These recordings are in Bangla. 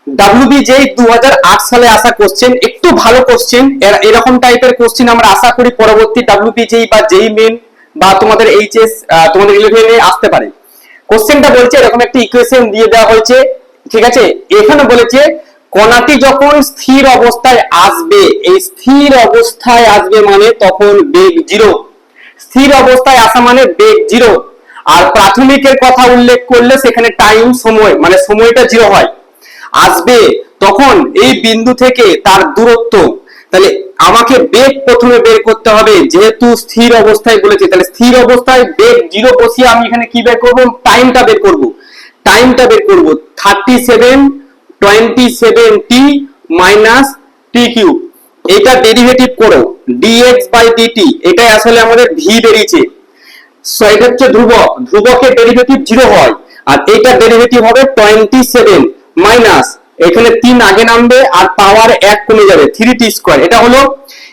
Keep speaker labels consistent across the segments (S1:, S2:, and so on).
S1: WBJEE 2008 সালে আসা কোশ্চেন, একটু ভালো কোশ্চেন। এরকম টাইপের কোশ্চেন আমরা আশা করি পরবর্তী WBJEE বা JEE মেন বা তোমাদের HS তোমাদের 11 এ আসতে পারে। কোশ্চেনটা বলছে এরকম একটা ইকুয়েশন দিয়ে দেওয়া হয়েছে, ঠিক আছে। এখানে বলেছে কণাটি যখন স্থির অবস্থায় আসবে, এই স্থির অবস্থায় আসবে মানে তখন বেগ 0। স্থির অবস্থায় আসা মানে বেগ 0। আর প্রাথমিকের কথা উল্লেখ করলে সেখানে টাইম, সময়, মানে সময়টা 0 হয়। আসবে তখন এই বিন্দু থেকে তার দূরত্ব, তাহলে আমাকে বেগ প্রথমে বের করতে হবে, যেহেতু স্থির অবস্থায় বলেছে, তাহলে স্থির অবস্থায় বেগ 0 বসিয়ে আমি এখানে কি বের করব, টাইমটা বের করব। 3727t - t cube. এটা ডেরিভেটিভ করো, dx বাই dt, এটা আসলে আমাদের v বেরিয়েছে। সো এটা হচ্ছে ধ্রুবক, ধ্রুবকের ডেরিভেটিভ 0 হয়, আর এটা ডেরিভেটিভ হবে 27 মাইনাস, এখানে 3 আগে নামবে আর পাওয়ার 1 কমে যাবে, 3t²। এটা হলো,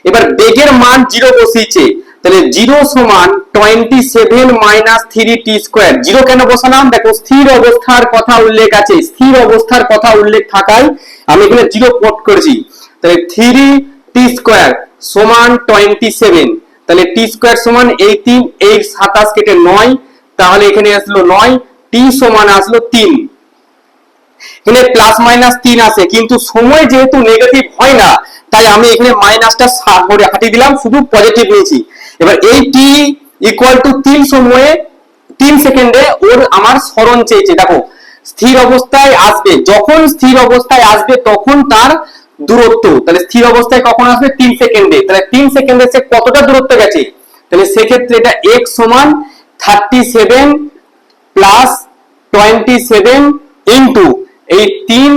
S1: এবার বেগের মান 0 বসিয়েছে, তাহলে 0 সমান 27 মাইনাস 3t²। 0 কেন বসালাম, দেখো স্থির অবস্থার কথা উল্লেখ আছে, স্থির অবস্থার কথা উল্লেখ থাকায় আমি এখানে 0 কোট করেছি। তাহলে 3t² সমান 27, তাহলে t² সমান এই 3, এই 27 কেটে 9, তাহলে এখানে আসলো 9, t সমান আসলো 3। এখানে প্লাস মাইনাস 3 আসে, কিন্তু সময় যেহেতু নেগেটিভ হয় না, তাই আমি এখানে মাইনাসটা হাটিয়ে দিলাম, শুধু পজিটিভ নিয়েছি। এবার এই t ইকুয়াল টু 3 সময়ে 3 সেকেন্ডে ওর আমার সরণ চেয়েছে। দেখো স্থির অবস্থায় আসবে, যখন স্থির অবস্থায় আসবে তখন তার দূরত্ব, তাহলে স্থির অবস্থায় কখন আসবে, 3 সেকেন্ডে, তাহলে 3 সেকেন্ডে সে কতটা দূরত্ব গেছে, তাহলে সেক্ষেত্রে এটা x সমান 37 প্লাস 27 ইন্টু এই 3,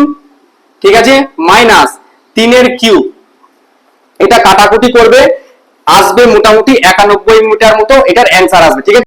S1: ঠিক আছে, মাইনাস 3 এর কিউব। এটা কাটাকুটি করবে, আসবে মোটামুটি 91 মিটার মতো এটার অ্যান্সার আসবে, ঠিক আছে।